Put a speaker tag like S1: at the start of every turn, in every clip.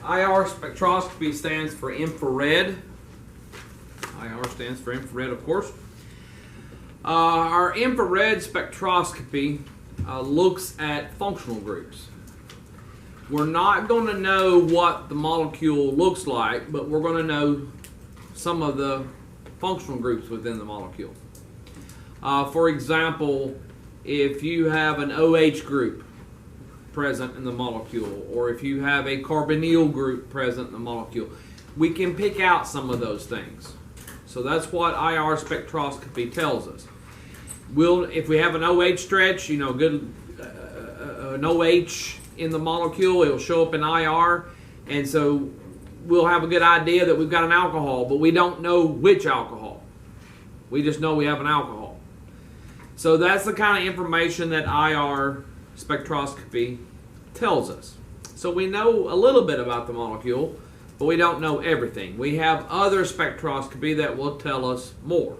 S1: IR spectroscopy stands for infrared. IR stands for infrared, of course. Our infrared spectroscopy looks at functional groups. We're not going to know what the molecule looks like, but we're going to know some of the functional groups within the molecule. For example, if you have an OH group present in the molecule, or if you have a carbonyl group present in the molecule, we can pick out some of those things. So that's what IR spectroscopy tells us. If we have an OH stretch, an OH in the molecule, it'll show up in IR, and so we'll have a good idea that we've got an alcohol, but we don't know which alcohol. We just know we have an alcohol. So that's the kind of information that IR spectroscopy tells us. So we know a little bit about the molecule, but we don't know everything. We have other spectroscopy that will tell us more.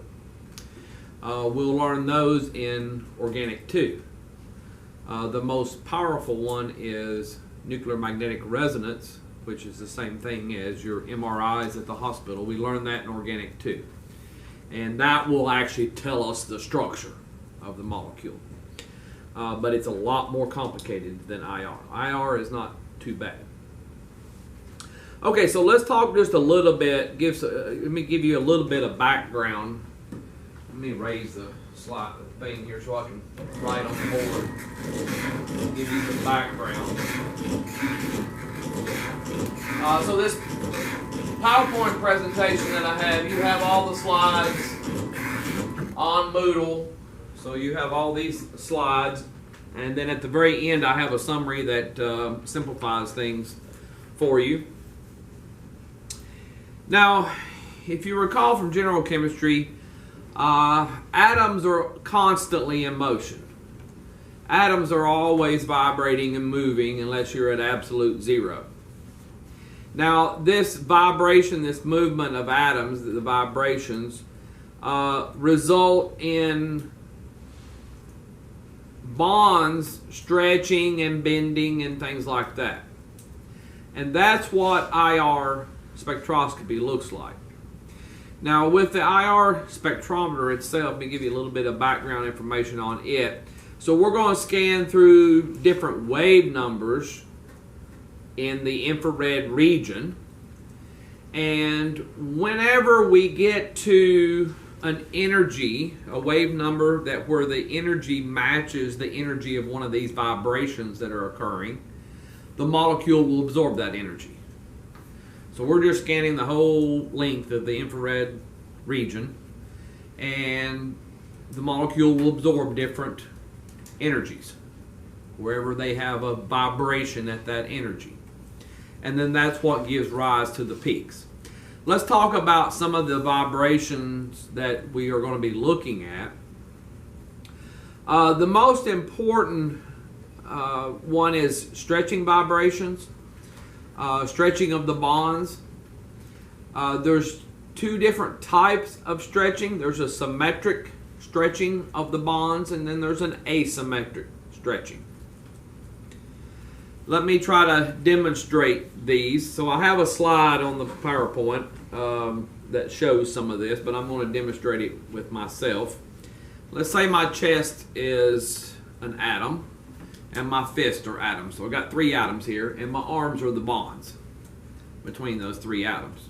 S1: We'll learn those in organic too. The most powerful one is nuclear magnetic resonance, which is the same thing as your MRIs at the hospital. We learn that in organic too. And that will actually tell us the structure of the molecule. But it's a lot more complicated than IR. IR is not too bad. Okay, so let's talk just a little bit. Let me give you a little bit of background. Let me raise the slide thing here so I can write on the board. Give you some background. So this PowerPoint presentation that I have, you have all the slides on Moodle. So you have all these slides, and then at the very end I have a summary that simplifies things for you. Now, if you recall from general chemistry, atoms are constantly in motion. Atoms are always vibrating and moving unless you're at absolute zero. Now, this vibration, this movement of atoms, the vibrations, result in bonds stretching and bending and things like that. And that's what IR spectroscopy looks like. Now, with the IR spectrometer itself, let me give you a little bit of background information on it. So we're going to scan through different wave numbers in the infrared region, and whenever we get to an energy, a wave number where the energy matches the energy of one of these vibrations that are occurring, the molecule will absorb that energy. So we're just scanning the whole length of the infrared region, and the molecule will absorb different energies wherever they have a vibration at that energy. And then that's what gives rise to the peaks. Let's talk about some of the vibrations that we are going to be looking at. The most important one is stretching vibrations, stretching of the bonds. There's two different types of stretching. There's a symmetric stretching of the bonds, and then there's an asymmetric stretching. Let me try to demonstrate these. So I have a slide on the PowerPoint that shows some of this, but I'm going to demonstrate it with myself. Let's say my chest is an atom and my fists are atoms. So I've got three atoms here, and my arms are the bonds between those three atoms.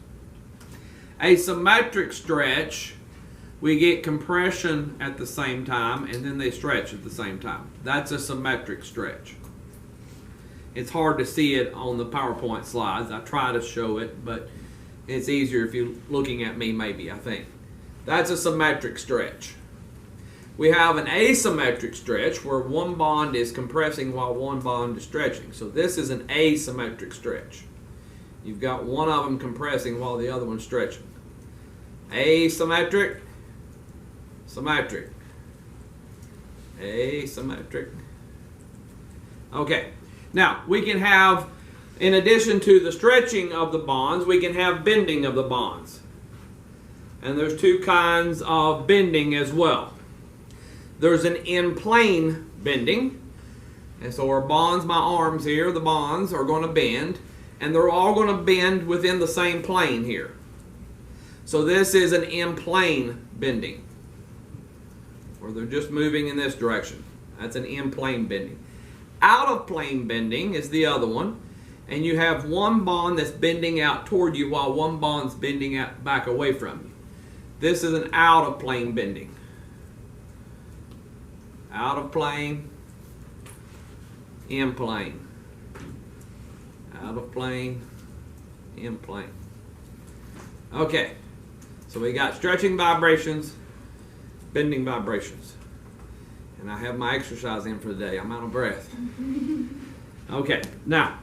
S1: A symmetric stretch, we get compression at the same time, and then they stretch at the same time. That's a symmetric stretch. It's hard to see it on the PowerPoint slides. I try to show it, but it's easier if you're looking at me, maybe, I think. That's a symmetric stretch. We have an asymmetric stretch where one bond is compressing while one bond is stretching. So this is an asymmetric stretch. You've got one of them compressing while the other one's stretching. Asymmetric, symmetric, asymmetric. Okay. Now, we can have, in addition to the stretching of the bonds, we can have bending of the bonds. And there's two kinds of bending as well. There's an in-plane bending. And so our bonds, my arms here, the bonds are going to bend. and they're all going to bend within the same plane here. So this is an in-plane bending, where they're just moving in this direction. That's an in-plane bending. Out-of-plane bending is the other one, and you have one bond that's bending out toward you while one bond's bending out back away from you. This is an out-of-plane bending. Out-of-plane, in-plane. Out-of-plane, in-plane. Okay, so we got stretching vibrations, bending vibrations. And I have my exercise in for the day. I'm out of breath. Okay, now,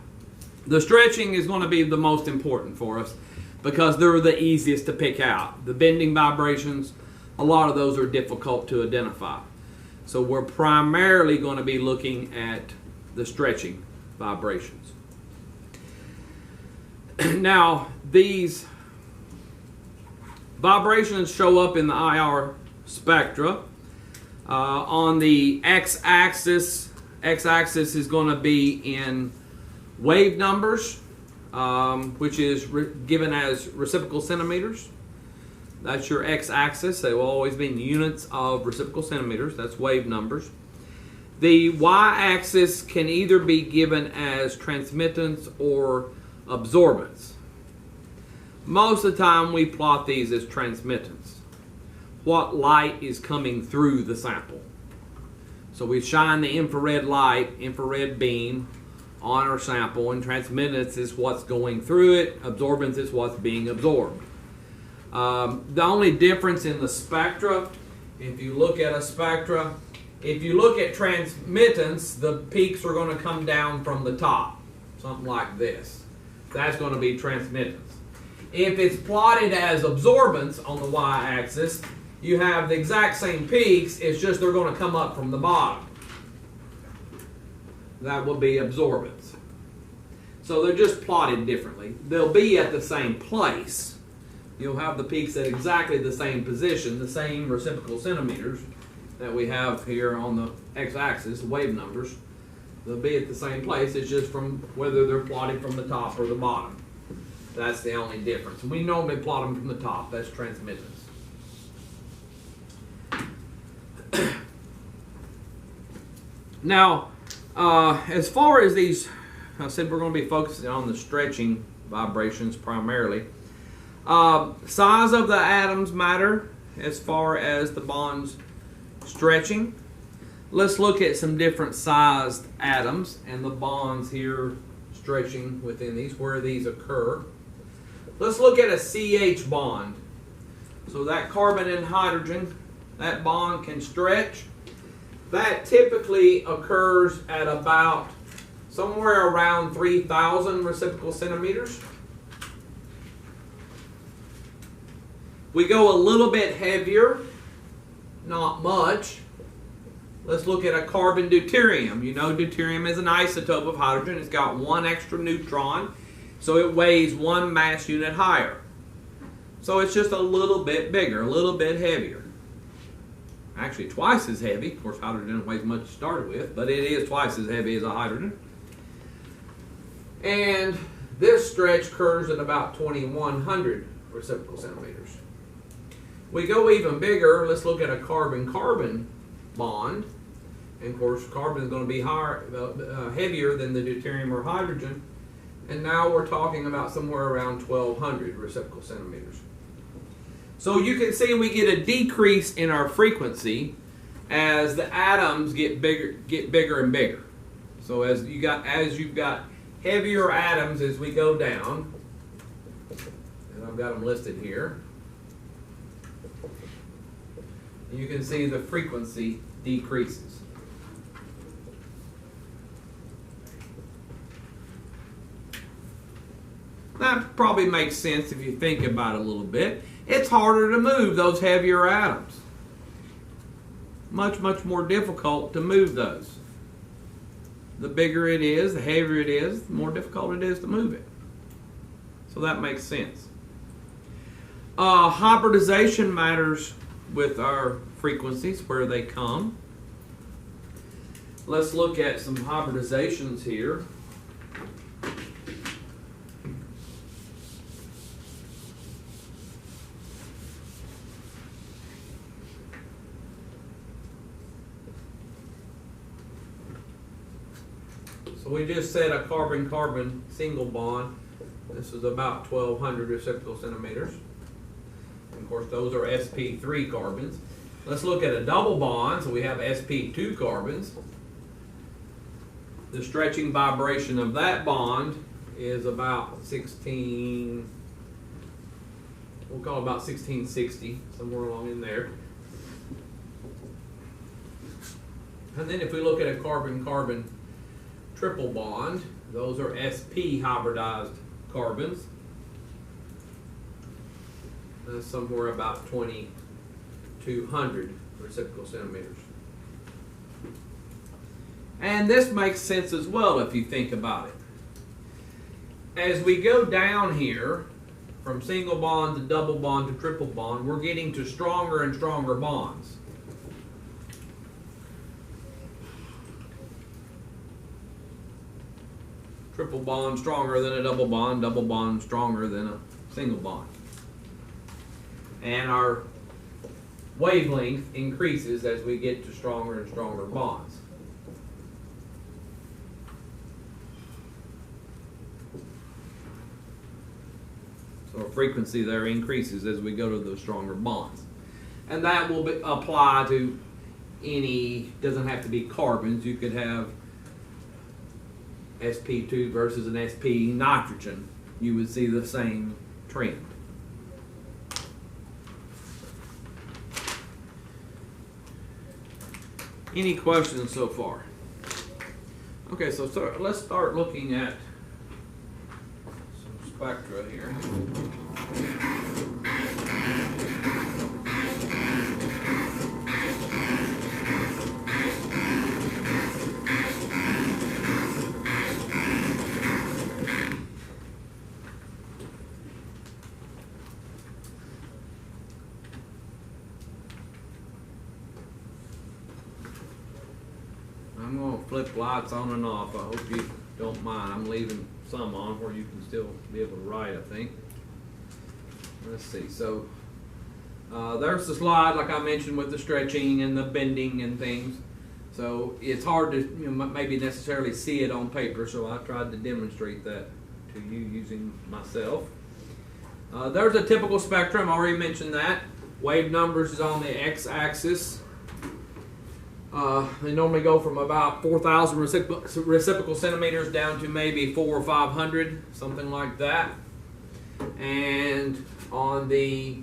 S1: the stretching is going to be the most important for us because they're the easiest to pick out. The bending vibrations, a lot of those are difficult to identify. So we're primarily going to be looking at the stretching vibrations. Now, these vibrations show up in the IR spectra. On the x-axis is going to be in wave numbers, which is given as reciprocal centimeters. That's your x-axis. They will always be in units of reciprocal centimeters. That's wave numbers. The y-axis can either be given as transmittance or absorbance. Most of the time we plot these as transmittance. What light is coming through the sample. So we shine the infrared light, infrared beam on our sample, and transmittance is what's going through it, absorbance is what's being absorbed. The only difference in the spectra, if you look at a spectra, if you look at transmittance, the peaks are going to come down from the top, something like this. That's going to be transmittance. If it's plotted as absorbance on the y-axis, you have the exact same peaks, it's just they're going to come up from the bottom. That will be absorbance. So they're just plotted differently. They'll be at the same place. You'll have the peaks at exactly the same position, the same reciprocal centimeters that we have here on the x-axis, wave numbers. They'll be at the same place. It's just from whether they're plotted from the top or the bottom. That's the only difference. We normally plot them from the top. That's transmittance. Now, as far as these, I said we're going to be focusing on the stretching vibrations primarily. Size of the atoms matter as far as the bonds stretching. Let's look at some different sized atoms and the bonds here stretching within these, where these occur. Let's look at a CH bond. So that carbon and hydrogen, that bond can stretch. That typically occurs at about somewhere around 3,000 reciprocal centimeters. We go a little bit heavier, not much. Let's look at a carbon deuterium. You know, deuterium is an isotope of hydrogen. It's got one extra neutron, so it weighs one mass unit higher. So it's just a little bit bigger, a little bit heavier. Actually twice as heavy. Of course, hydrogen weighs much to start with, but it is twice as heavy as a hydrogen. And this stretch occurs at about 2,100 reciprocal centimeters. We go even bigger. Let's look at a carbon-carbon bond. And of course, carbon is going to be higher, heavier than the deuterium or hydrogen. And now we're talking about somewhere around 1,200 reciprocal centimeters. So you can see we get a decrease in our frequency as the atoms get bigger and bigger. So as you've got heavier atoms as we go down, and I've got them listed here, you can see the frequency decreases. That probably makes sense if you think about it a little bit. It's harder to move those heavier atoms. Much, much more difficult to move those. The bigger it is, the heavier it is, the more difficult it is to move it. So that makes sense. Hybridization matters with our frequencies, where they come. Let's look at some hybridizations here. So we just said a carbon-carbon single bond. This is about 1,200 reciprocal centimeters. And of course, those are sp3 carbons. Let's look at a double bond. So we have sp2 carbons. The stretching vibration of that bond is about 16, we'll call it about 1660, somewhere along in there. And then if we look at a carbon-carbon triple bond, those are sp hybridized carbons. That's somewhere about 2,200 reciprocal centimeters. And this makes sense as well if you think about it. As we go down here, from single bond to double bond to triple bond, we're getting to stronger and stronger bonds. Triple bond stronger than a double bond stronger than a single bond. And our wavelength increases as we get to stronger and stronger bonds. So our frequency there increases as we go to those stronger bonds. And that will apply to any, doesn't have to be carbons. You could have sp2 versus an sp nitrogen. You would see the same trend. Any questions so far? Okay, so let's start looking at some spectra here. I'm going to flip lights on and off. I hope you don't mind. I'm leaving some on where you can still be able to write, I think. Let's see. So there's the slide, like I mentioned, with the stretching and the bending and things. So it's hard to maybe necessarily see it on paper, so I tried to demonstrate that to you using myself. There's a typical spectrum. I already mentioned that. Wave numbers is on the x-axis. They normally go from about 4,000 reciprocal centimeters down to maybe 400 or 500, something like that. And on the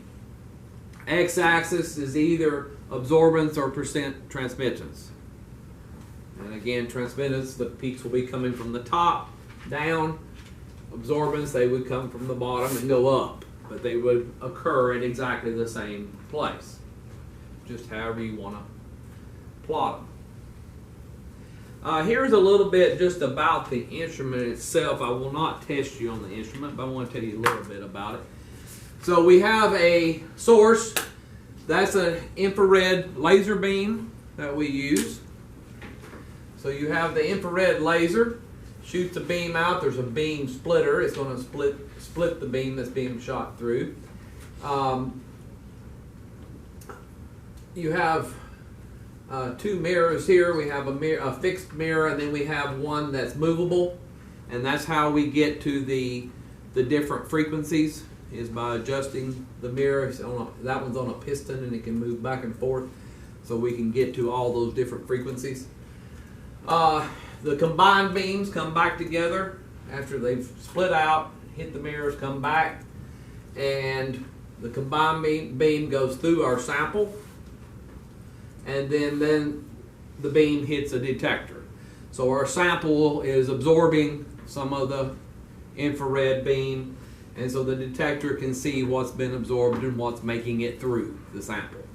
S1: x-axis is either absorbance or percent transmittance. And again, transmittance, the peaks will be coming from the top down. Absorbance, they would come from the bottom and go up, but they would occur in exactly the same place, just however you want to plot them. Here's a little bit just about the instrument itself. I will not test you on the instrument, but I want to tell you a little bit about it. So we have a source. That's an infrared laser beam that we use. So you have the infrared laser, shoots a beam out. There's a beam splitter. It's going to split the beam that's being shot through. You have two mirrors here. We have a fixed mirror, and then we have one that's movable, and that's how we get to the different frequencies, is by adjusting the mirror. That one's on a piston, and it can move back and forth, so we can get to all those different frequencies. The combined beams come back together after they've split out, hit the mirrors, come back, and the combined beam goes through our sample, and then the beam hits a detector. So our sample is absorbing some of the infrared beam, and so the detector can see what's been absorbed and what's making it through the sample.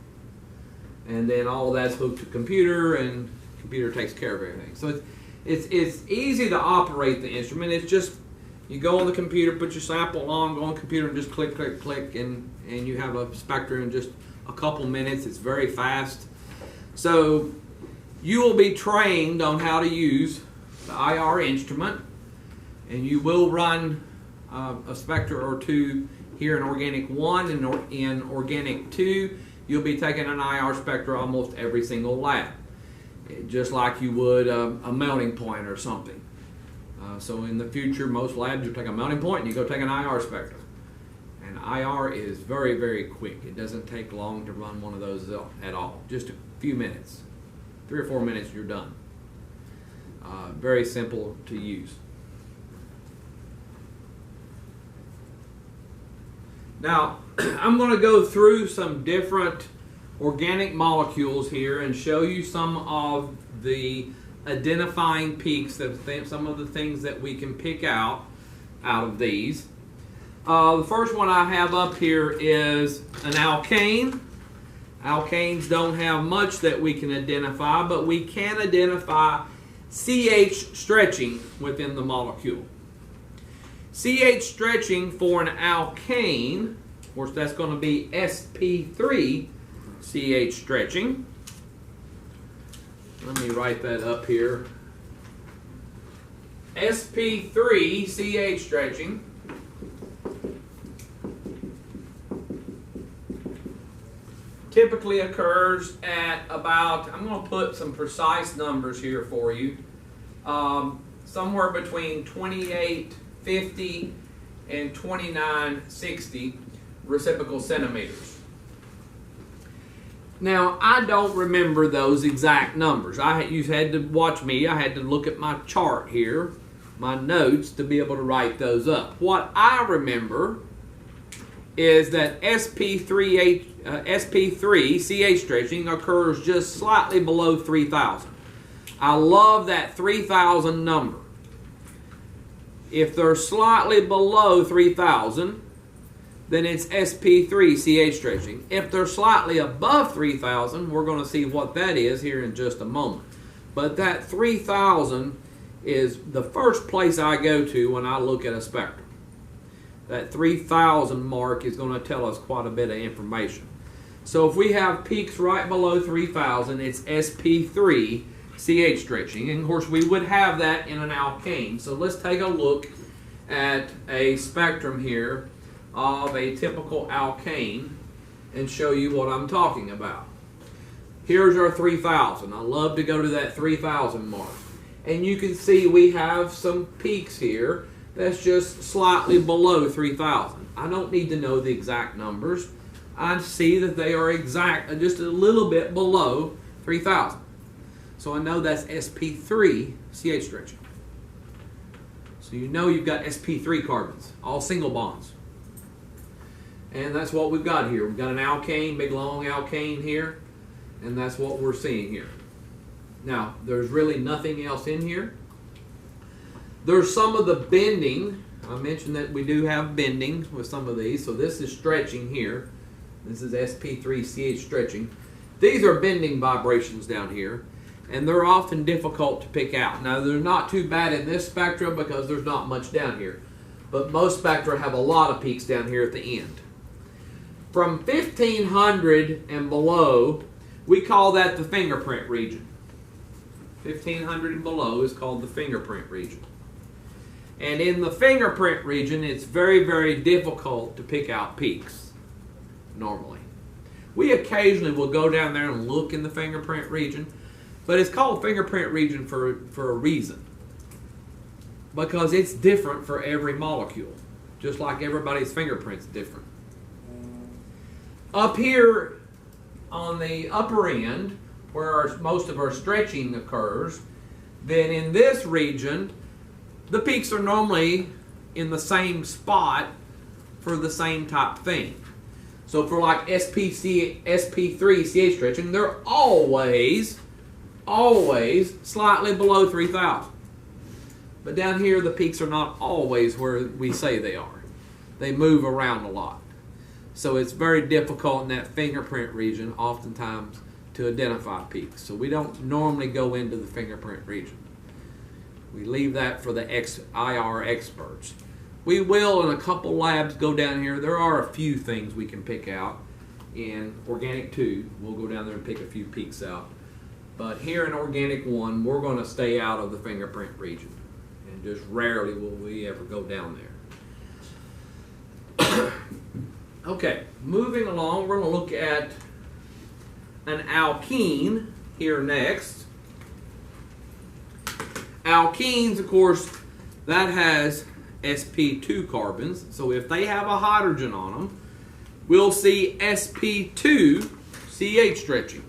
S1: And then all that's hooked to computer, and computer takes care of everything. So it's easy to operate the instrument. It's just, you go on the computer, put your sample on, go on the computer, and just click, click, click, and you have a spectrum in just a couple minutes. It's very fast. So you will be trained on how to use the IR instrument, and you will run a spectra or two here in Organic 1, and in Organic 2 you'll be taking an IR spectra almost every single lab, just like you would a melting point or something. So in the future, most labs will take a melting point and you go take an IR spectrum. And IR is very, very quick. It doesn't take long to run one of those at all. Just a few minutes. 3 or 4 minutes, you're done. Very simple to use. Now, I'm going to go through some different organic molecules here and show you some of the identifying peaks, some of the things that we can pick out of these. The first one I have up here is an alkane. Alkanes don't have much that we can identify, but we can identify CH stretching within the molecule. CH stretching for an alkane, of course that's going to be sp3 CH stretching. Let me write that up here. sp3 CH stretching typically occurs at about, I'm going to put some precise numbers here for you, somewhere between 2850 and 2960 reciprocal centimeters. Now, I don't remember those exact numbers. You had to watch me. I had to look at my chart here, my notes, to be able to write those up. What I remember is that sp3 CH stretching occurs just slightly below 3,000. I love that 3,000 number. If they're slightly below 3,000, then it's sp3 CH stretching. If they're slightly above 3,000, we're going to see what that is here in just a moment. But that 3,000 is the first place I go to when I look at a spectrum. That 3,000 mark is going to tell us quite a bit of information. So if we have peaks right below 3,000, it's sp3 CH stretching. And of course we would have that in an alkane. So let's take a look at a spectrum here of a typical alkane and show you what I'm talking about. Here's our 3,000. I love to go to that 3,000 mark. And you can see we have some peaks here that's just slightly below 3,000. I don't need to know the exact numbers. I see that they are exact, just a little bit below 3,000. So I know that's sp3 CH stretching. So you know you've got sp3 carbons, all single bonds. And that's what we've got here. We've got an alkane, big long alkane here, and that's what we're seeing here. Now, there's really nothing else in here. There's some of the bending. I mentioned that we do have bending with some of these. So this is stretching here. This is sp3 CH stretching. These are bending vibrations down here, and they're often difficult to pick out. Now, they're not too bad in this spectra because there's not much down here. But most spectra have a lot of peaks down here at the end. From 1500 and below, we call that the fingerprint region. 1500 and below is called the fingerprint region. And in the fingerprint region, it's very, very difficult to pick out peaks, normally. We occasionally will go down there and look in the fingerprint region, but it's called fingerprint region for a reason. Because it's different for every molecule, just like everybody's fingerprint's different. Up here on the upper end, where most of our stretching occurs, then in this region, the peaks are normally in the same spot for the same type thing. So for like sp3 CH stretching, they're always slightly below 3,000. But down here, the peaks are not always where we say they are. They move around a lot. So it's very difficult in that fingerprint region, oftentimes, to identify peaks. So we don't normally go into the fingerprint region. We leave that for the IR experts. We will, in a couple labs, go down here. There are a few things we can pick out. In Organic 2, we'll go down there and pick a few peaks out. But here in Organic 1, we're going to stay out of the fingerprint region. And just rarely will we ever go down there. Okay, moving along, we're going to look at an alkene here next. Alkenes, of course, that has sp2 carbons. So if they have a hydrogen on them, we'll see sp2 CH stretching.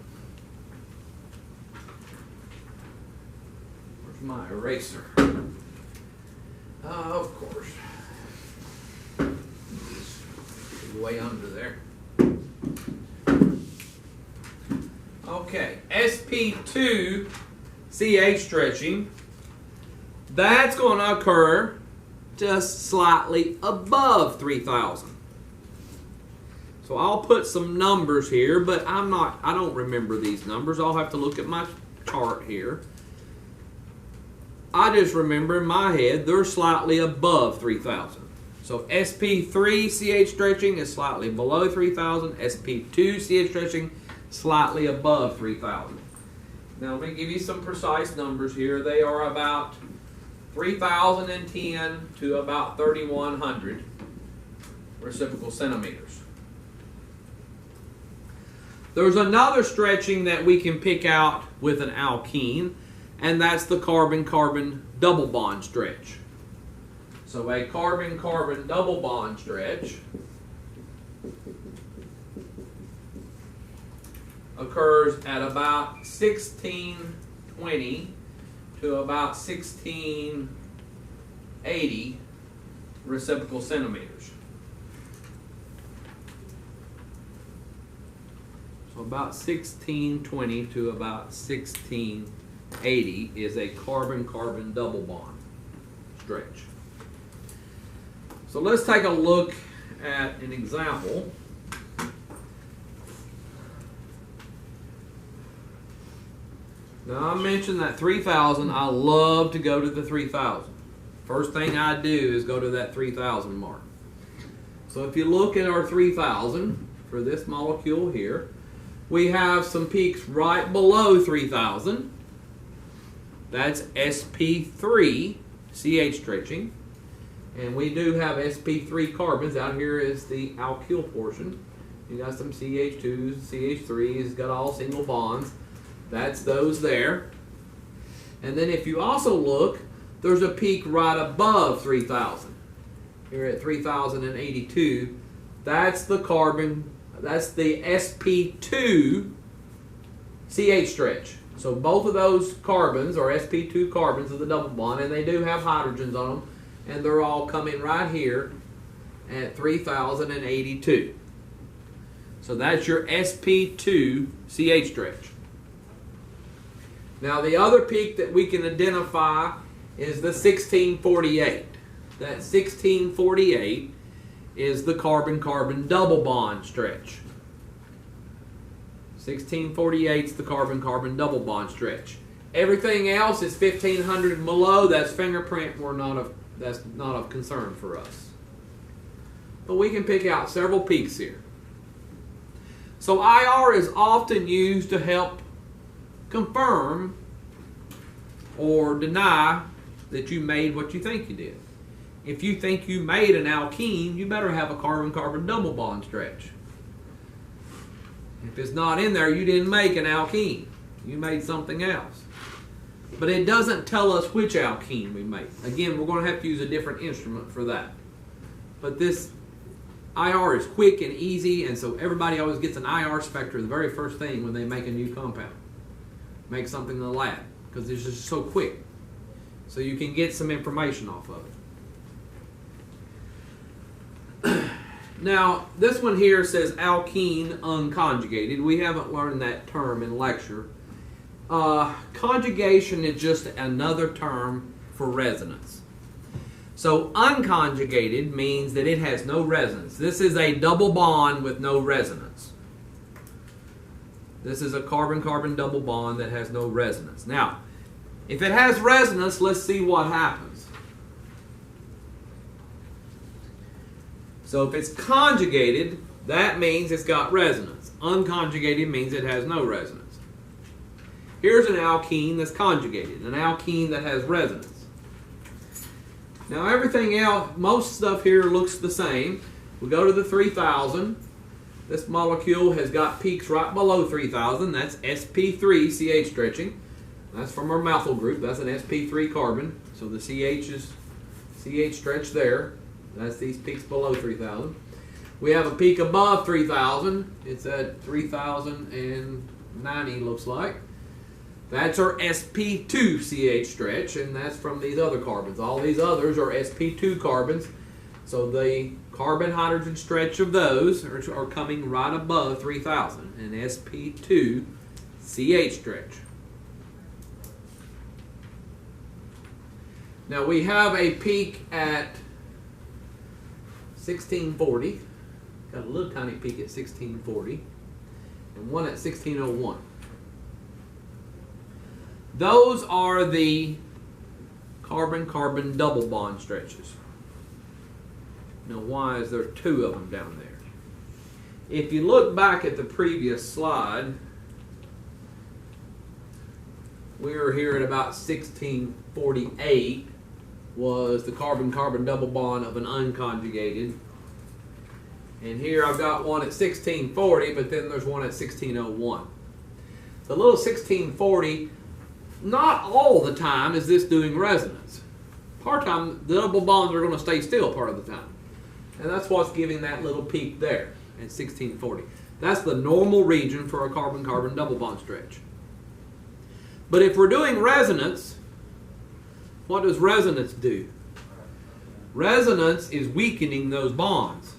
S1: Where's my eraser? Of course. Way under there. Okay, sp2 CH stretching, that's going to occur just slightly above 3,000. So I'll put some numbers here, but I don't remember these numbers. I'll have to look at my chart here. I just remember in my head they're slightly above 3,000. So sp3 CH stretching is slightly below 3,000. sp2 CH stretching slightly above 3,000. Now let me give you some precise numbers here. They are about 3,010 to about 3,100 reciprocal centimeters. There's another stretching that we can pick out with an alkene, and that's the carbon-carbon double bond stretch. So a carbon-carbon double bond stretch occurs at about 1620 to about 1680 reciprocal centimeters. So about 1620 to about 1680 is a carbon-carbon double bond stretch. So let's take a look at an example. Now I mentioned that 3,000, I love to go to the 3,000. First thing I do is go to that 3,000 mark. So if you look at our 3,000 for this molecule here, we have some peaks right below 3,000. That's sp3 CH stretching. And we do have sp3 carbons. Out here is the alkyl portion. You got some CH2s, CH3s, got all single bonds. That's those there. And then if you also look, there's a peak right above 3,000. Here at 3,082. That's the carbon, that's the sp2 CH stretch. So both of those carbons are sp2 carbons of the double bond, and they do have hydrogens on them, and they're all coming right here at 3,082. So that's your sp2 CH stretch. Now the other peak that we can identify is the 1648. That 1648 is the carbon-carbon double bond stretch. 1648 is the carbon-carbon double bond stretch. Everything else is 1,500 and below. That's fingerprint. That's not of concern for us. But we can pick out several peaks here. So IR is often used to help confirm or deny that you made what you think you did. If you think you made an alkene, you better have a carbon-carbon double bond stretch. If it's not in there, you didn't make an alkene. You made something else. But it doesn't tell us which alkene we made. Again, we're going to have to use a different instrument for that. But this IR is quick and easy, and so everybody always gets an IR spectra the very first thing when they make a new compound. Make something in the lab, because it's just so quick. So you can get some information off of it. Now, this one here says alkene unconjugated. We haven't learned that term in lecture. Conjugation is just another term for resonance. So unconjugated means that it has no resonance. This is a double bond with no resonance. This is a carbon-carbon double bond that has no resonance. Now, if it has resonance, let's see what happens. So if it's conjugated, that means it's got resonance. Unconjugated means it has no resonance. Here's an alkene that's conjugated, an alkene that has resonance. Now everything else, most stuff here looks the same. We go to the 3,000. This molecule has got peaks right below 3,000. That's sp3 CH stretching. That's from our methyl group. That's an sp3 carbon. So the CH is CH stretch there. That's these peaks below 3,000. We have a peak above 3,000. It's at 3,090, looks like. That's our sp2 CH stretch, and that's from these other carbons. All these others are sp2 carbons. So the carbon-hydrogen stretch of those are coming right above 3,000, an sp2 CH stretch. Now we have a peak at 1640. Got a little tiny peak at 1640 and one at 1601. Those are the carbon-carbon double bond stretches. Now why is there two of them down there? If you look back at the previous slide, we were here at about 1648 was the carbon-carbon double bond of an unconjugated. And here I've got one at 1640, but then there's one at 1601. The little 1640, not all the time is this doing resonance. Part of the time, the double bonds are going to stay still part of the time. And that's what's giving that little peak there at 1640. That's the normal region for a carbon-carbon double bond stretch. But if we're doing resonance, what does resonance do? Resonance is weakening those bonds.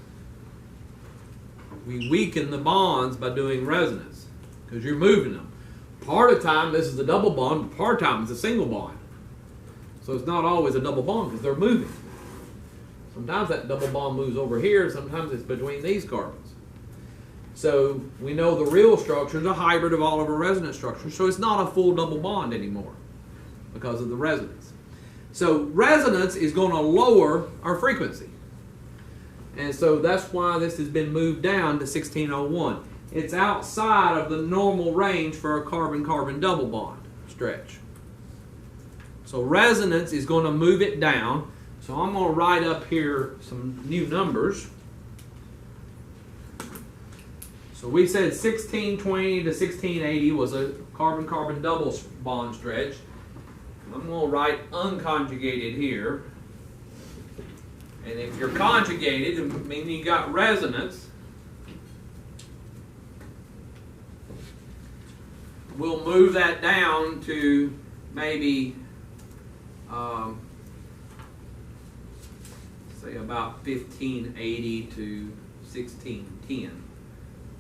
S1: We weaken the bonds by doing resonance because you're moving them. Part of the time this is a double bond, but part of the time it's a single bond. So it's not always a double bond because they're moving. Sometimes that double bond moves over here, sometimes it's between these carbons. So we know the real structure is a hybrid of all of our resonance structures, so it's not a full double bond anymore because of the resonance. So resonance is going to lower our frequency. And so that's why this has been moved down to 1601. It's outside of the normal range for a carbon-carbon double bond stretch. So resonance is going to move it down. So I'm going to write up here some new numbers. So we said 1620 to 1680 was a carbon-carbon double bond stretch. I'm going to write unconjugated here. And if you're conjugated, it means you got resonance. We'll move that down to maybe, say about 1580 to 1610,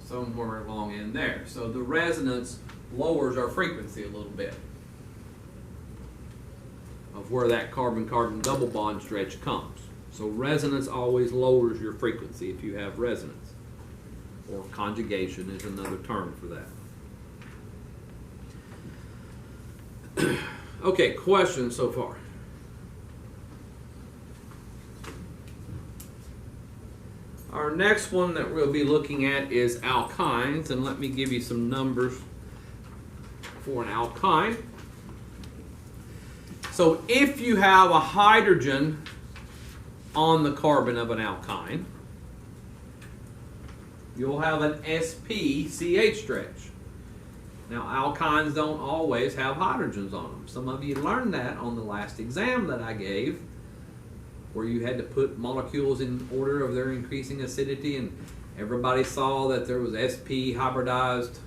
S1: somewhere along in there. So the resonance lowers our frequency a little bit of where that carbon-carbon double bond stretch comes. So resonance always lowers your frequency if you have resonance. Or conjugation is another term for that. Okay, questions so far? Our next one that we'll be looking at is alkynes, and let me give you some numbers for an alkyne. So if you have a hydrogen on the carbon of an alkyne, you'll have an sp-CH stretch. Now alkynes don't always have hydrogens on them. Some of you learned that on the last exam that I gave, where you had to put molecules in order of their increasing acidity, and everybody saw that there was sp hybridized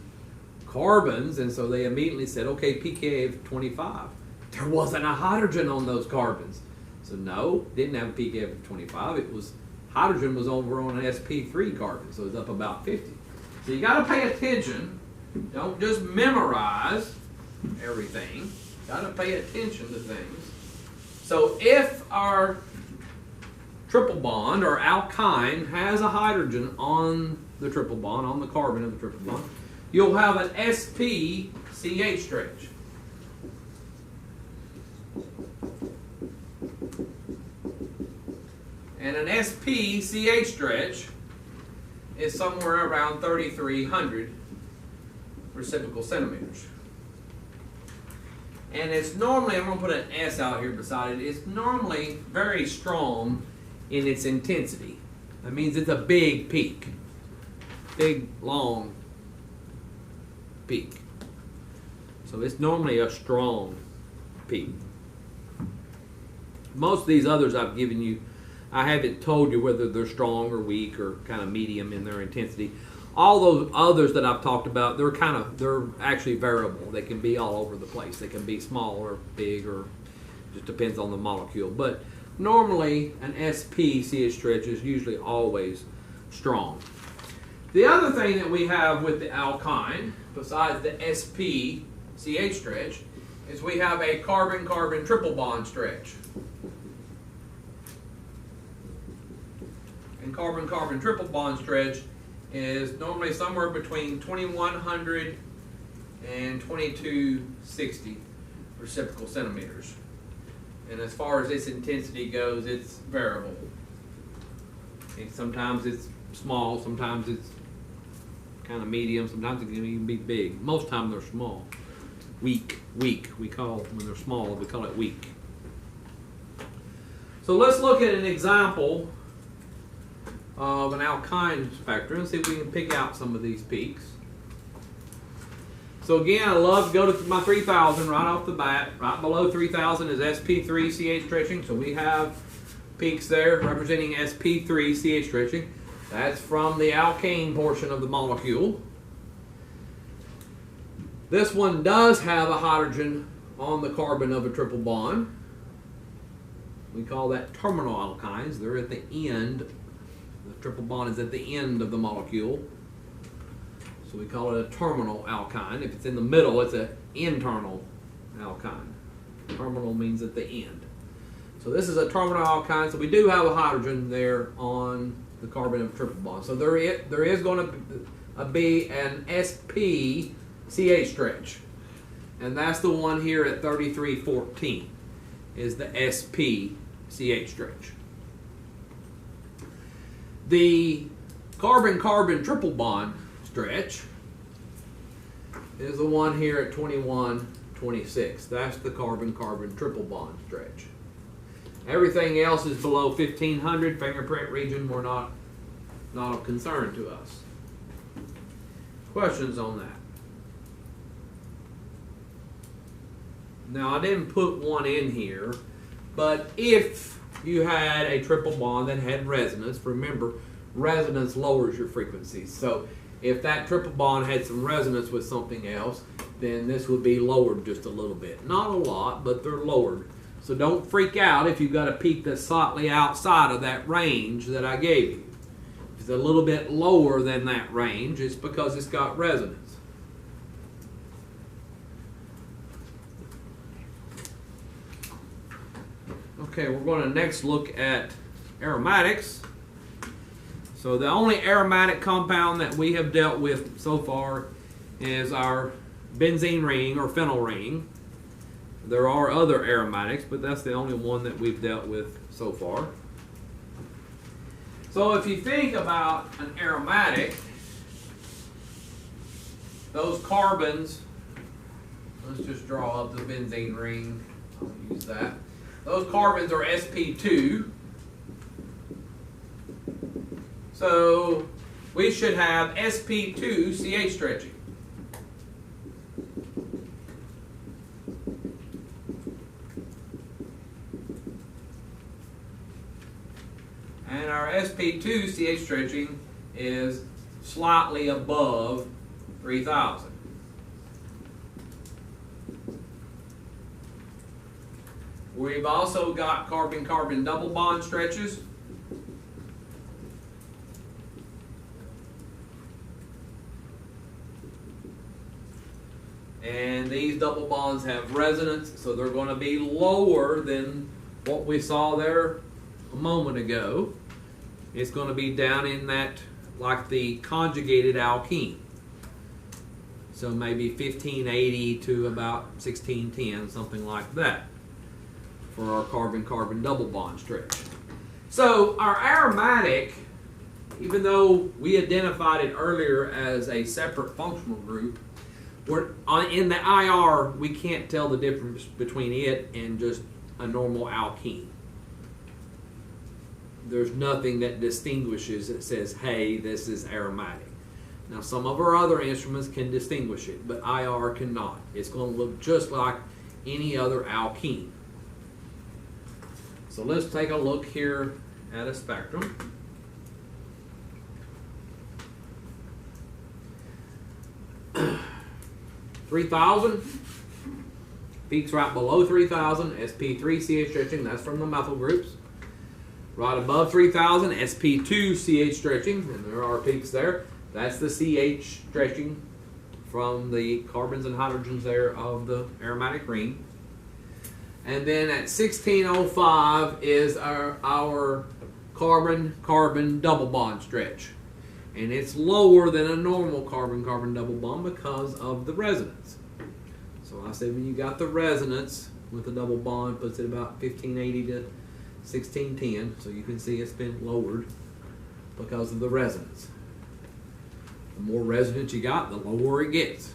S1: carbons, and so they immediately said, okay, pKa of 25. There wasn't a hydrogen on those carbons. So no, didn't have a pKa of 25. It was hydrogen was over on an sp3 carbon, so it's up about 50. So you got to pay attention. Don't just memorize everything. You got to pay attention to things. So if our triple bond or alkyne has a hydrogen on the triple bond, on the carbon of the triple bond, you'll have an sp-CH stretch. And an sp-CH stretch is somewhere around 3,300 reciprocal centimeters. And it's normally, I'm going to put an S out here beside it, it's normally very strong in its intensity. That means it's a big peak. Big, long peak. So it's normally a strong peak. Most of these others I've given you, I haven't told you whether they're strong or weak or kind of medium in their intensity. All those others that I've talked about, they're actually variable. They can be all over the place. They can be small or big, or just depends on the molecule. But normally an SP CH stretch is usually always strong. The other thing that we have with the alkyne, besides the SP CH stretch, is we have a carbon-carbon triple bond stretch. And carbon-carbon triple bond stretch is normally somewhere between 2100 and 2260 reciprocal centimeters. And as far as its intensity goes, it's variable. And sometimes it's small, sometimes it's kind of medium, sometimes it can even be big. Most times they're small. Weak. We call, when they're small, we call it weak. So let's look at an example of an alkyne spectrum and see if we can pick out some of these peaks. So again, I love to go to my 3000 right off the bat. Right below 3000 is sp3 CH stretching. So we have peaks there representing sp3 CH stretching. That's from the alkane portion of the molecule. This one does have a hydrogen on the carbon of a triple bond. We call that terminal alkynes. They're at the end. The triple bond is at the end of the molecule. So we call it a terminal alkyne. If it's in the middle, it's an internal alkyne. Terminal means at the end. So this is a terminal alkyne. So we do have a hydrogen there on the carbon of triple bond. So there is going to be an SP CH stretch. And that's the one here at 3314 is the SP CH stretch. The carbon-carbon triple bond stretch is the one here at 2126. That's the carbon-carbon triple bond stretch. Everything else is below 1500 fingerprint region. We're not of concern to us. Questions on that? Now I didn't put one in here, but if you had a triple bond that had resonance, remember resonance lowers your frequencies. So if that triple bond had some resonance with something else, then this would be lowered just a little bit. Not a lot, but they're lowered. So don't freak out if you've got a peak that's slightly outside of that range that I gave you. If it's a little bit lower than that range, it's because it's got resonance. Okay, we're going to next look at aromatics. So the only aromatic compound that we have dealt with so far is our benzene ring or phenyl ring. There are other aromatics, but that's the only one that we've dealt with so far. So if you think about an aromatic, those carbons, let's just draw up the benzene ring. I'll use that. Those carbons are sp2. So we should have sp2 CH stretching. And our sp2 CH stretching is slightly above 3000. We've also got carbon-carbon double bond stretches. And these double bonds have resonance, so they're going to be lower than what we saw there a moment ago. It's going to be down in that, like the conjugated alkene. So maybe 1580 to about 1610, something like that, for our carbon-carbon double bond stretch. So our aromatic, even though we identified it earlier as a separate functional group, in the IR, we can't tell the difference between it and just a normal alkene. There's nothing that distinguishes that says, hey, this is aromatic. Now, some of our other instruments can distinguish it, but IR cannot. It's going to look just like any other alkene. So let's take a look here at a spectrum. $3,000 peaks right below 3,000, sp3 CH stretching, that's from the methyl groups. Right above 3,000, sp2 CH stretching, and there are peaks there. That's the CH stretching from the carbons and hydrogens there of the aromatic ring. And then at 1605 is our carbon-carbon double bond stretch. And it's lower than a normal carbon-carbon double bond because of the resonance. So I said when you got the resonance with the double bond, puts it about 1580 to 1610. So you can see it's been lowered because of the resonance. The more resonance you got, the lower it gets.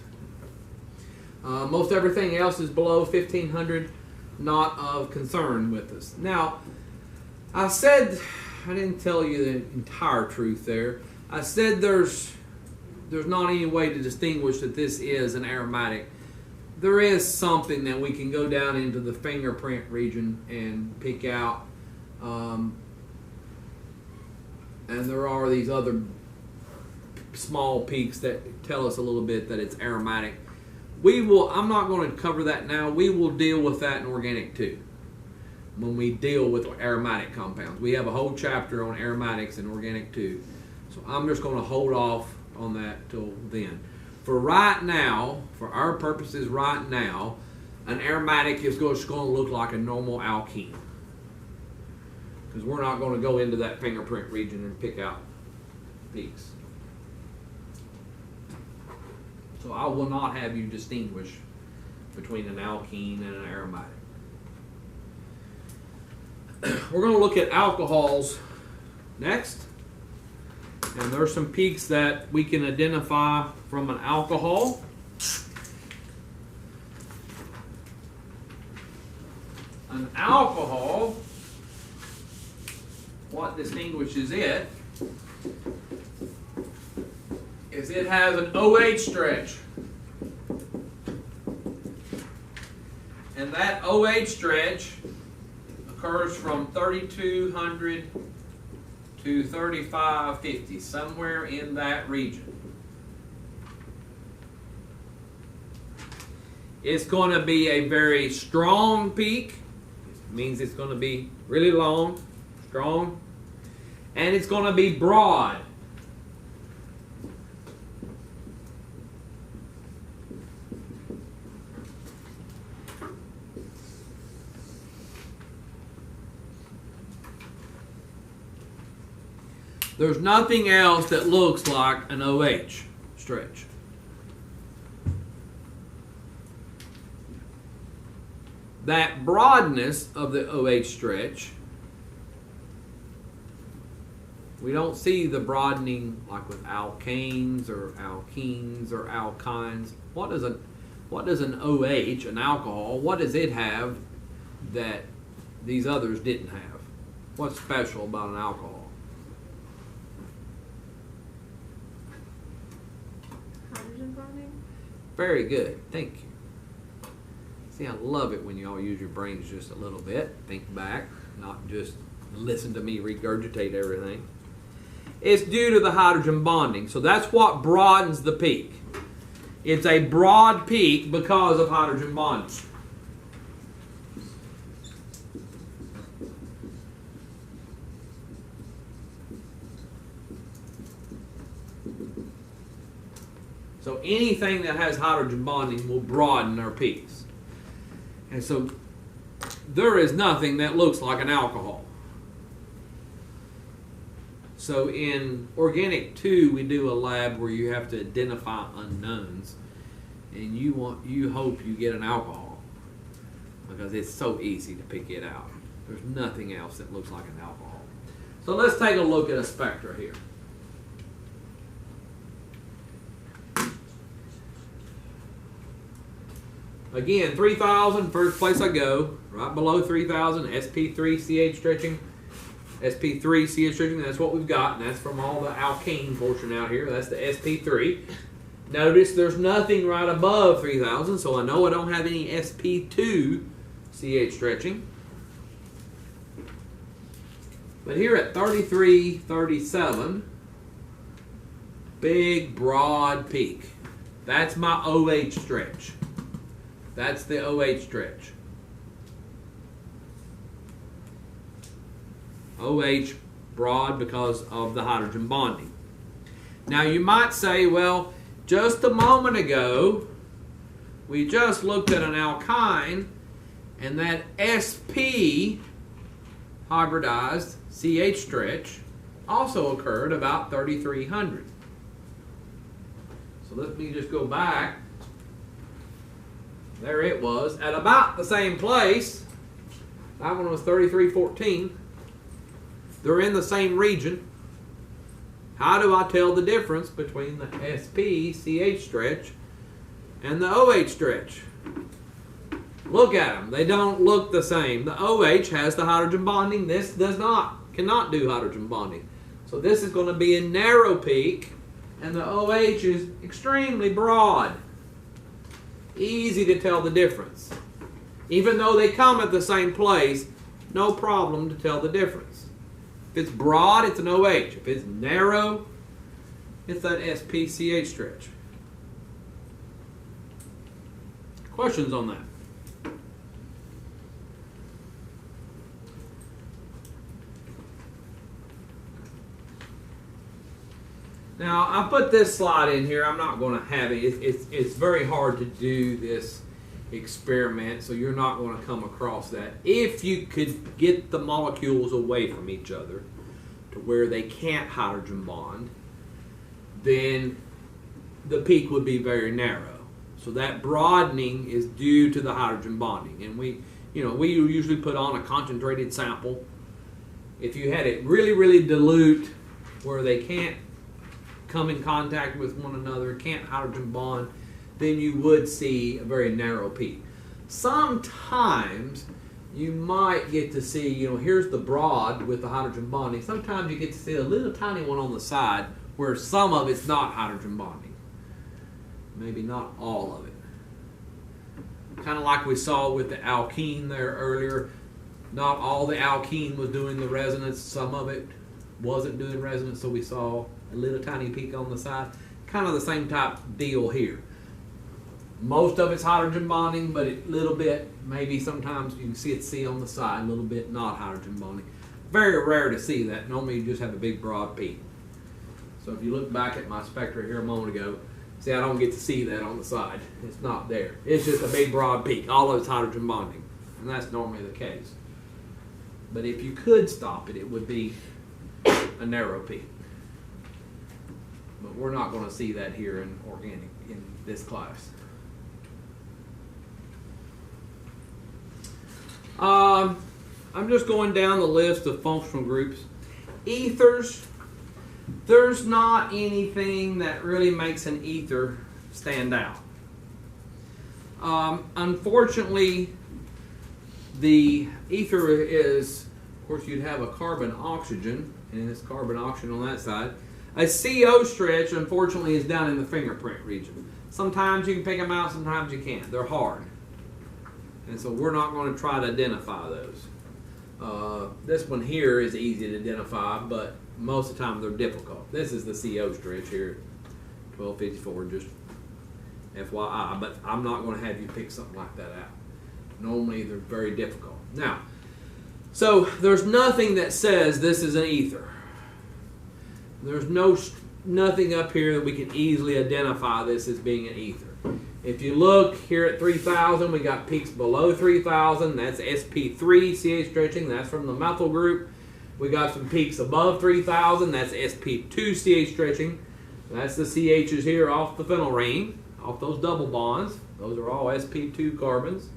S1: Most everything else is below 1500, not of concern with us. Now, I said, I didn't tell you the entire truth there. I said there's not any way to distinguish that this is an aromatic. There is something that we can go down into the fingerprint region and pick out. And there are these other small peaks that tell us a little bit that it's aromatic. I'm not going to cover that now. We will deal with that in Organic 2 when we deal with aromatic compounds. We have a whole chapter on aromatics in Organic 2. So I'm just going to hold off on that till then. For right now, for our purposes right now, an aromatic is just going to look like a normal alkene. Because we're not going to go into that fingerprint region and pick out peaks. So I will not have you distinguish between an alkene and an aromatic. We're going to look at alcohols next. And there's some peaks that we can identify from an alcohol. An alcohol, what distinguishes it is it has an OH stretch. And that OH stretch occurs from 3200 to 3550, somewhere in that region. It's going to be a very strong peak. It means it's going to be really long, strong, and it's going to be broad. There's nothing else that looks like an OH stretch. That broadness of the OH stretch, we don't see the broadening like with alkanes or alkenes or alkynes. What does an OH, an alcohol, what does it have that these others didn't have? What's special about an alcohol? Very good. Thank you. See, I love it when you all use your brains just a little bit. Think back, not just listen to me regurgitate everything. It's due to the hydrogen bonding. So that's what broadens the peak. It's a broad peak because of hydrogen bonding. So anything that has hydrogen bonding will broaden our peaks. And so there is nothing that looks like an alcohol. So in Organic 2, we do a lab where you have to identify unknowns. And you hope you get an alcohol because it's so easy to pick it out. There's nothing else that looks like an alcohol. So let's take a look at a spectra here. Again, 3,000, first place I go. Right below 3,000, sp3 CH stretching. sp3 CH stretching, that's what we've got. And that's from all the alkane portion out here. That's the sp3. Notice there's nothing right above 3,000, so I know I don't have any sp2 CH stretching. But here at 33, 37, big broad peak. That's my OH stretch. That's the OH stretch. OH broad because of the hydrogen bonding. Now you might say, well, just a moment ago, we just looked at an alkyne, and that sp hybridized CH stretch also occurred about 3300. So let me just go back. There it was at about the same place. That one was 3314. They're in the same region. How do I tell the difference between the SP-CH stretch and the OH stretch? Look at them. They don't look the same. The OH has the hydrogen bonding. This cannot do hydrogen bonding. So this is going to be a narrow peak, and the OH is extremely broad. Easy to tell the difference. Even though they come at the same place, no problem to tell the difference. If it's broad, it's an OH. If it's narrow, it's that SP-CH stretch. Questions on that? Now, I put this slide in here. I'm not going to have it. It's very hard to do this experiment, so you're not going to come across that. If you could get the molecules away from each other to where they can't hydrogen bond, then the peak would be very narrow. So that broadening is due to the hydrogen bonding. And we usually put on a concentrated sample. If you had it really, really dilute where they can't come in contact with one another, can't hydrogen bond, then you would see a very narrow peak. Sometimes you might get to see, here's the broad with the hydrogen bonding. Sometimes you get to see a little tiny one on the side where some of it's not hydrogen bonding. Maybe not all of it. Kind of like we saw with the alkene there earlier. Not all the alkene was doing the resonance. Some of it wasn't doing resonance, so we saw a little tiny peak on the side. Kind of the same type deal here. Most of it's hydrogen bonding, but a little bit, maybe sometimes you can see it C on the side, a little bit not hydrogen bonding. Very rare to see that. Normally you just have a big broad peak. So if you look back at my spectra here a moment ago, see I don't get to see that on the side. It's not there. It's just a big broad peak. All of it's hydrogen bonding. And that's normally the case. But if you could stop it, it would be a narrow peak. But we're not going to see that here in organic in this class. I'm just going down the list of functional groups. Ethers, there's not anything that really makes an ether stand out. Unfortunately, the ether is, of course, you'd have a carbon-oxygen, and it's carbon-oxygen on that side. A CO stretch, unfortunately, is down in the fingerprint region. Sometimes you can pick them out, sometimes you can't. They're hard. And so we're not going to try to identify those. This one here is easy to identify, but most of the time they're difficult. This is the CO stretch here, 1254, just FYI. But I'm not going to have you pick something like that out. Normally they're very difficult. Now, so there's nothing that says this is an ether. There's nothing up here that we can easily identify this as being an ether. If you look here at 3000, we got peaks below 3000. That's sp3 CH stretching. That's from the methyl group. We got some peaks above 3000. That's sp2 CH stretching. That's the CHs here off the phenyl ring, off those double bonds. Those are all sp2 carbons.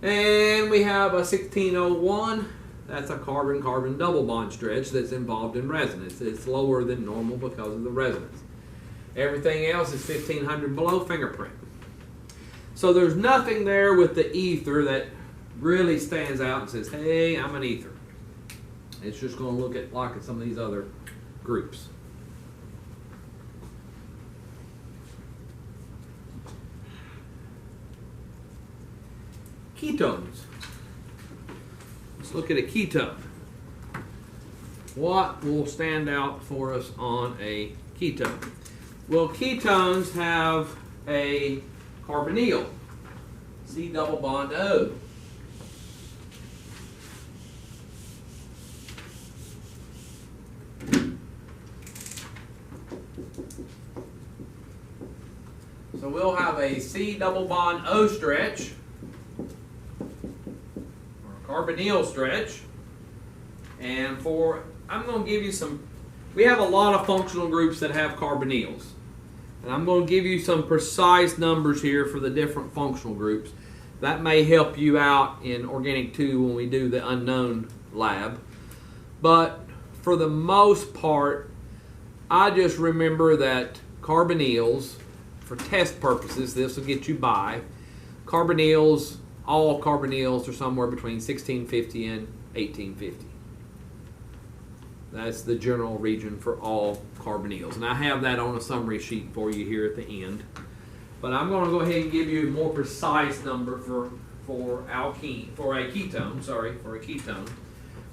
S1: And we have a 1601. That's a carbon-carbon double bond stretch that's involved in resonance. It's lower than normal because of the resonance. Everything else is 1500 below fingerprint. So there's nothing there with the ether that really stands out and says, hey, I'm an ether. It's just going to look at like some of these other groups. Ketones. Let's look at a ketone. what will stand out for us on a ketone? Well, ketones have a carbonyl, C double bond O. So we'll have a C double bond O stretch, or carbonyl stretch, and I'm going to give you we have a lot of functional groups that have carbonyls, and I'm going to give you some precise numbers here for the different functional groups. That may help you out in Organic 2 when we do the unknown lab, but for the most part, I just remember that carbonyls, for test purposes, this will get you by. Carbonyls, all carbonyls are somewhere between 1650 and 1850. That's the general region for all carbonyls. And I have that on a summary sheet for you here at the end. But I'm going to go ahead and give you a more precise number for a ketone.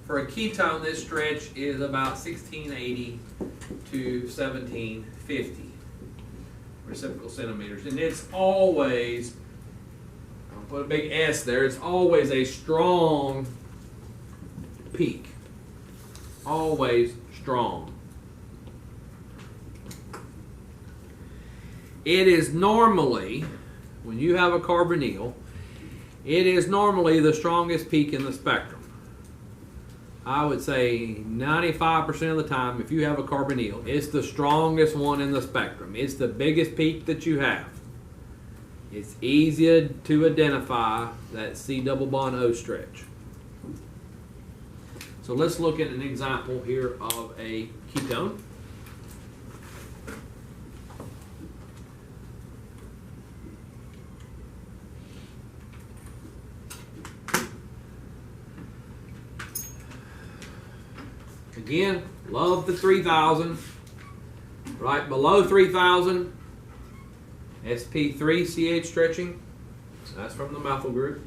S1: For a ketone, this stretch is about 1680 to 1750. Reciprocal centimeters, and it's always, I'll put a big S there, it's always a strong peak. Always strong. It is normally, when you have a carbonyl, it is normally the strongest peak in the spectrum. I would say 95% of the time, if you have a carbonyl, it's the strongest one in the spectrum. It's the biggest peak that you have. It's easier to identify that C double bond O stretch. So let's look at an example here of a ketone. Again, love the 3000. Right below 3000, sp3ch stretching. That's from the methyl group.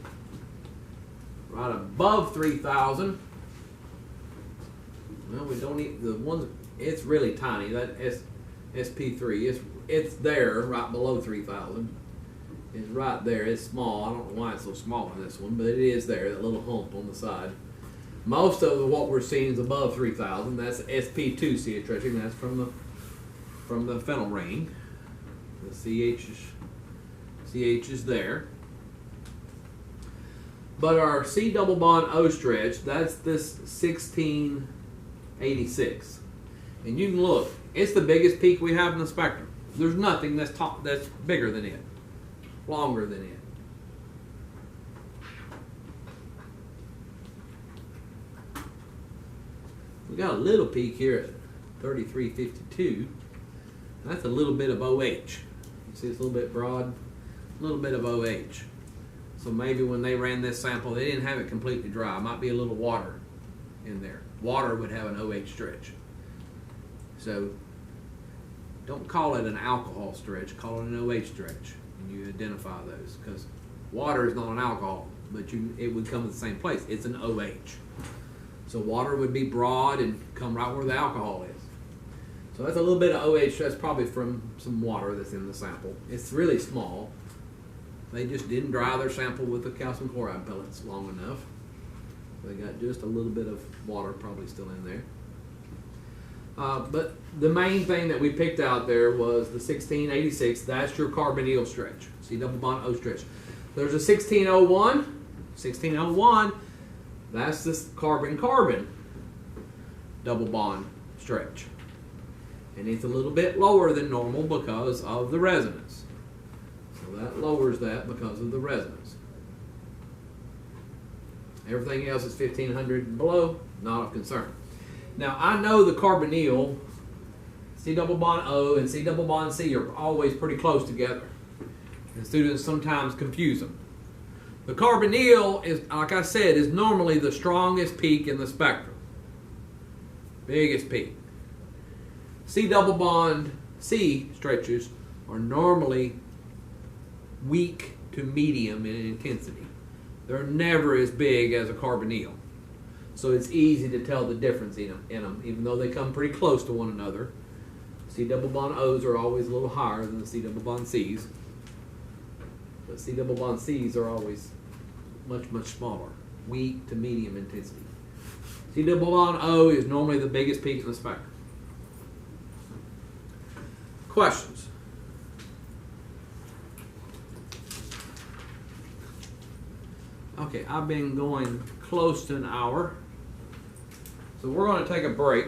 S1: Right above 3000, well, we don't need the ones. It's really tiny. That sp3. It's there right below 3000. It's right there. It's small. I don't know why it's so small in this one, but it is there. That little hump on the side. Most of what we're seeing is above 3000. That's sp2ch stretching. That's from the phenyl ring. The CH is there. But our C double bond O stretch, that's this 1686. And you can look, it's the biggest peak we have in the spectrum. There's nothing that's bigger than it, longer than it. We got a little peak here at 3352. That's a little bit of OH. You see it's a little bit broad, a little bit of OH. So maybe when they ran this sample, they didn't have it completely dry. Might be a little water in there. Water would have an OH stretch. So don't call it an alcohol stretch, call it an OH stretch. And you identify those, because water is not an alcohol, but it would come to the same place. It's an OH. So water would be broad and come right where the alcohol is. So that's a little bit of OH. That's probably from some water that's in the sample. It's really small. They just didn't dry their sample with the calcium chloride pellets long enough. They got just a little bit of water probably still in there. But the main thing that we picked out there was the 1686. That's your carbonyl stretch. C double bond O stretch. There's a 1601. 1601. That's this carbon-carbon double bond stretch. And it's a little bit lower than normal because of the resonance. So that lowers that because of the resonance. Everything else is 1500 and below, not of concern. Now I know the carbonyl, C double bond O and C double bond C are always pretty close together. And students sometimes confuse them. The carbonyl is, like I said, is normally the strongest peak in the spectrum. Biggest peak. C double bond C stretches are normally weak to medium in intensity. They're never as big as a carbonyl. So it's easy to tell the difference in them, even though they come pretty close to one another. C double bond O's are always a little higher than the C double bond C's. But C double bond C's are always much, much smaller. Weak to medium intensity. C double bond O is normally the biggest peak in the spectrum. Questions? Okay, I've been going close to an hour. So we're going to take a break.